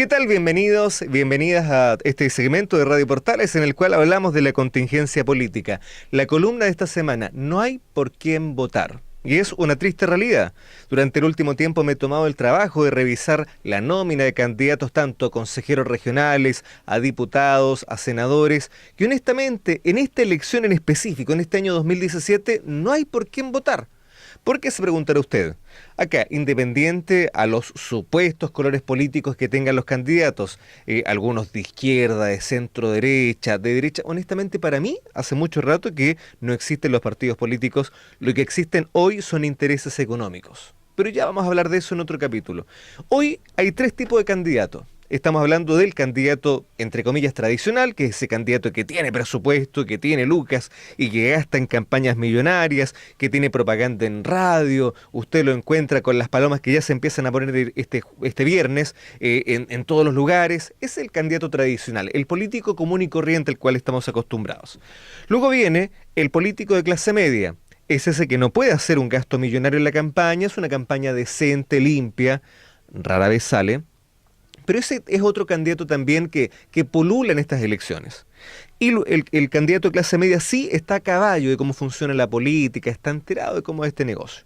¿Qué tal? Bienvenidos, bienvenidas a este segmento de Radio Portales en el cual hablamos de la contingencia política. La columna de esta semana, no hay por quién votar. Y es una triste realidad. Durante el último tiempo me he tomado el trabajo de revisar la nómina de candidatos tanto a consejeros regionales, a diputados, a senadores, que honestamente en esta elección en específico, en este año 2017, no hay por quién votar. ¿Por qué se preguntará usted? Acá, independiente a los supuestos colores políticos que tengan los candidatos, algunos de izquierda, de centro derecha, de derecha, honestamente para mí hace mucho rato que no existen los partidos políticos, lo que existen hoy son intereses económicos. Pero ya vamos a hablar de eso en otro capítulo. Hoy hay tres tipos de candidatos. Estamos hablando del candidato, entre comillas, tradicional, que es ese candidato que tiene presupuesto, que tiene lucas y que gasta en campañas millonarias, que tiene propaganda en radio. Usted lo encuentra con las palomas que ya se empiezan a poner este viernes en todos los lugares. Es el candidato tradicional, el político común y corriente al cual estamos acostumbrados. Luego viene el político de clase media. Es ese que no puede hacer un gasto millonario en la campaña, es una campaña decente, limpia, rara vez sale. Pero ese es otro candidato también que polula en estas elecciones. Y el candidato de clase media sí está a caballo de cómo funciona la política, está enterado de cómo es este negocio.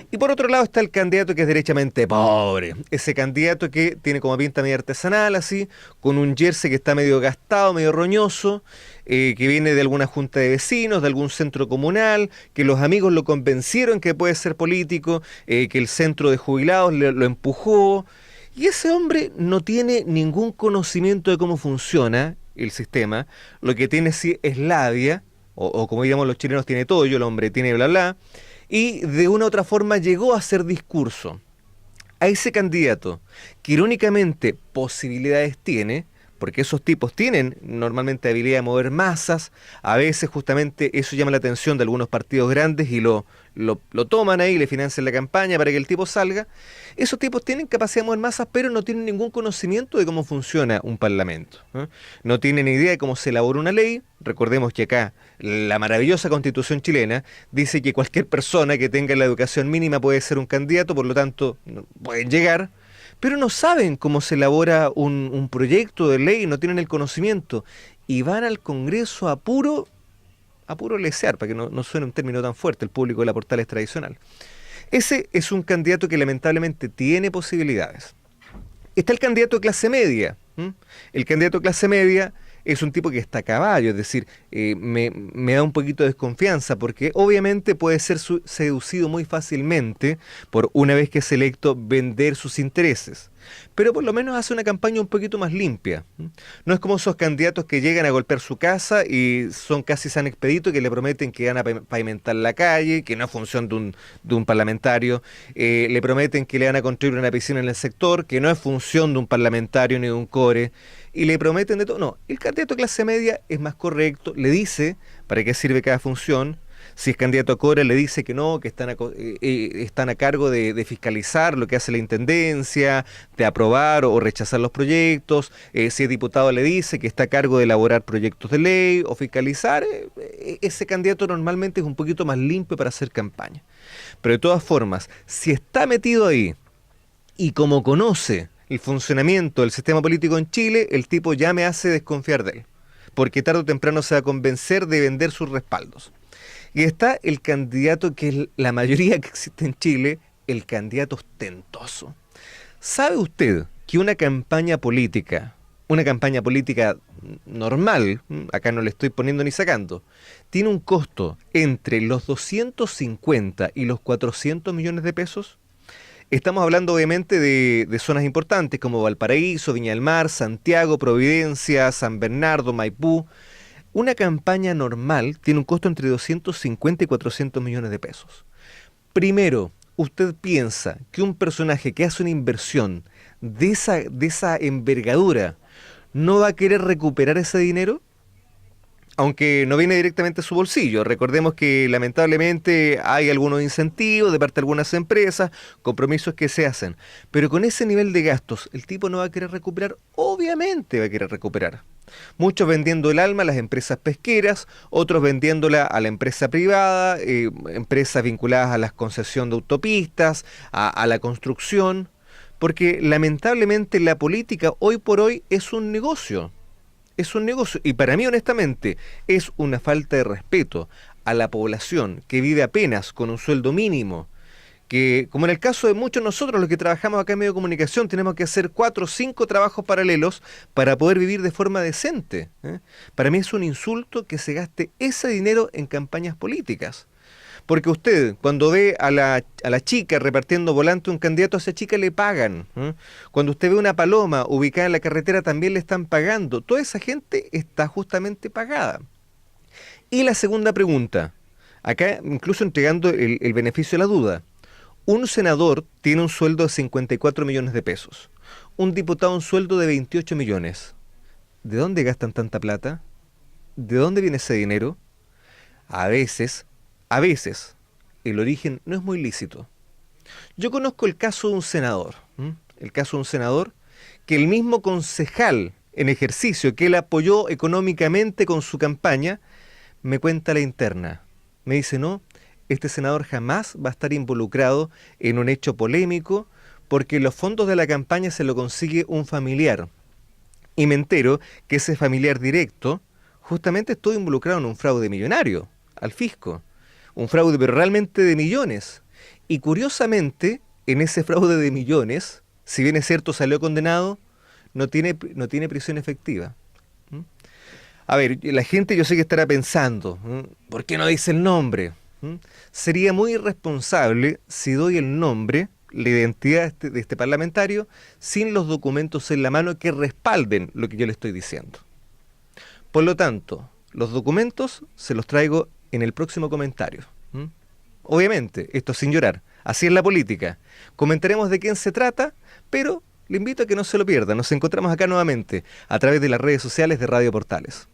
Y por otro lado está el candidato que es derechamente pobre. Ese candidato que tiene como pinta medio artesanal, así, con un jersey que está medio gastado, medio roñoso, que viene de alguna junta de vecinos, de algún centro comunal, que los amigos lo convencieron que puede ser político, que el centro de jubilados lo empujó. Y ese hombre no tiene ningún conocimiento de cómo funciona el sistema, lo que tiene sí es labia, o como digamos los chilenos tiene todo, el hombre tiene bla bla, y de una u otra forma llegó a hacer discurso. A ese candidato, que irónicamente posibilidades tiene, porque esos tipos tienen normalmente habilidad de mover masas, a veces justamente eso llama la atención de algunos partidos grandes y lo toman ahí, le financian la campaña para que el tipo salga. Esos tipos tienen capacidad de mover masas, pero no tienen ningún conocimiento de cómo funciona un parlamento, ¿eh? No tienen idea de cómo se elabora una ley. Recordemos que acá la maravillosa Constitución chilena dice que cualquier persona que tenga la educación mínima puede ser un candidato, por lo tanto pueden llegar, pero no saben cómo se elabora un proyecto de ley, no tienen el conocimiento y van al Congreso a puro lesear, para que no suene un término tan fuerte, el público de la Portales tradicional. Ese es un candidato que lamentablemente tiene posibilidades. Está el candidato de clase media. El candidato de clase media es un tipo que está a caballo, es decir, me da un poquito de desconfianza porque obviamente puede ser seducido muy fácilmente por, una vez que es electo, vender sus intereses. Pero por lo menos hace una campaña un poquito más limpia. No es como esos candidatos que llegan a golpear su casa y son casi San Expedito, que le prometen que van a pavimentar la calle, que no es función de un parlamentario, le prometen que le van a construir una piscina en el sector, que no es función de un parlamentario ni de un core, y le prometen de todo. No, el candidato de clase media es más correcto, le dice para qué sirve cada función. Si es candidato a core, le dice que no, que están a cargo de fiscalizar lo que hace la intendencia, de aprobar o rechazar los proyectos. Si es diputado, le dice que está a cargo de elaborar proyectos de ley o fiscalizar. Ese candidato normalmente es un poquito más limpio para hacer campaña. Pero de todas formas, si está metido ahí y como conoce el funcionamiento del sistema político en Chile, el tipo ya me hace desconfiar de él, porque tarde o temprano se va a convencer de vender sus respaldos. Y está el candidato que es la mayoría que existe en Chile, el candidato ostentoso. ¿Sabe usted que una campaña política normal, acá no le estoy poniendo ni sacando, tiene un costo entre los 250 y los 400 millones de pesos? Estamos hablando obviamente de zonas importantes como Valparaíso, Viña del Mar, Santiago, Providencia, San Bernardo, Maipú. Una campaña normal tiene un costo entre 250 y 400 millones de pesos. Primero, ¿usted piensa que un personaje que hace una inversión de esa envergadura no va a querer recuperar ese dinero? Aunque no viene directamente a su bolsillo. Recordemos que lamentablemente hay algunos incentivos de parte de algunas empresas, compromisos que se hacen. Pero con ese nivel de gastos, ¿el tipo no va a querer recuperar? Obviamente va a querer recuperar. Muchos vendiendo el alma a las empresas pesqueras, otros vendiéndola a la empresa privada, empresas vinculadas a la concesión de autopistas, a la construcción. porque lamentablemente la política hoy por hoy es un negocio. Es un negocio y para mí honestamente es una falta de respeto a la población que vive apenas con un sueldo mínimo, que como en el caso de muchos de nosotros los que trabajamos acá en medio de comunicación tenemos que hacer 4 o 5 trabajos paralelos para poder vivir de forma decente, ¿eh? Para mí es un insulto que se gaste ese dinero en campañas políticas. Porque usted, cuando ve a la chica repartiendo volante a un candidato, a esa chica le pagan, ¿eh? Cuando usted ve una paloma ubicada en la carretera, también le están pagando. Toda esa gente está justamente pagada. Y la segunda pregunta, acá incluso entregando el beneficio de la duda. Un senador tiene un sueldo de 54 millones de pesos. Un diputado un sueldo de 28 millones. ¿De dónde gastan tanta plata? ¿De dónde viene ese dinero? A veces, a veces, el origen no es muy lícito. Yo conozco el caso de un senador, ¿m? El caso de un senador que el mismo concejal en ejercicio que él apoyó económicamente con su campaña, me cuenta la interna. Me dice, no, este senador jamás va a estar involucrado en un hecho polémico porque los fondos de la campaña se lo consigue un familiar. Y me entero que ese familiar directo justamente estuvo involucrado en un fraude millonario al fisco. Un fraude pero realmente de millones. Y curiosamente, en ese fraude de millones, si bien es cierto salió condenado, no tiene prisión efectiva. ¿Mm? A ver, la gente yo sé que estará pensando, ¿por qué no dice el nombre? Sería muy irresponsable si doy el nombre, la identidad de este parlamentario, sin los documentos en la mano que respalden lo que yo le estoy diciendo. Por lo tanto, los documentos se los traigo en el próximo comentario. Obviamente, esto sin llorar. Así es la política. Comentaremos de quién se trata, pero le invito a que no se lo pierda. Nos encontramos acá nuevamente a través de las redes sociales de Radio Portales.